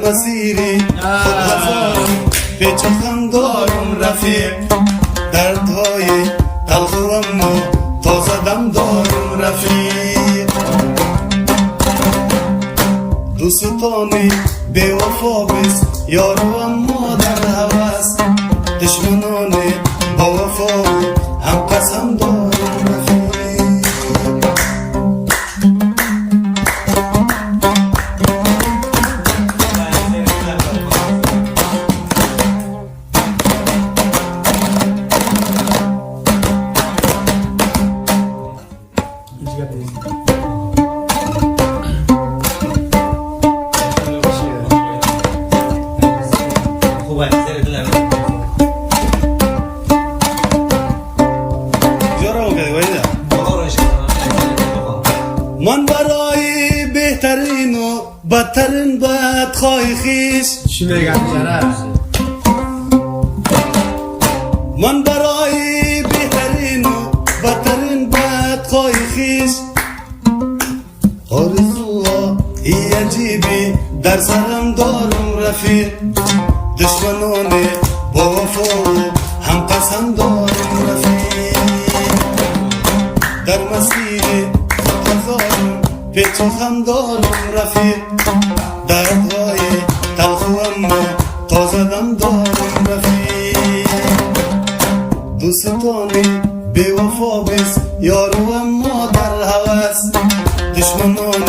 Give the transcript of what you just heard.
مسیری خود هزارم پیچ و خم دارم رفیق دردهای تلخ و اما تازه دم دارم رفیق دوستانی بی وفا بست یارو اما در هوس دشمنانی با وفا هم قسم دارم رفیق من برای بهترین و بدترین بدخواه خیش من برای بهترین و بدترین بدخواه خیش آرزوها ای عجیبی در سرم دارم رفیق دشمنان با وفا هم قسم دارم رفیق در مسیر پیچ و خم دارم رفیق دردهای تلخ و اما تازه دم دارم رفیق دوستانی بی وفا بست یارو اما در هوس دشمنان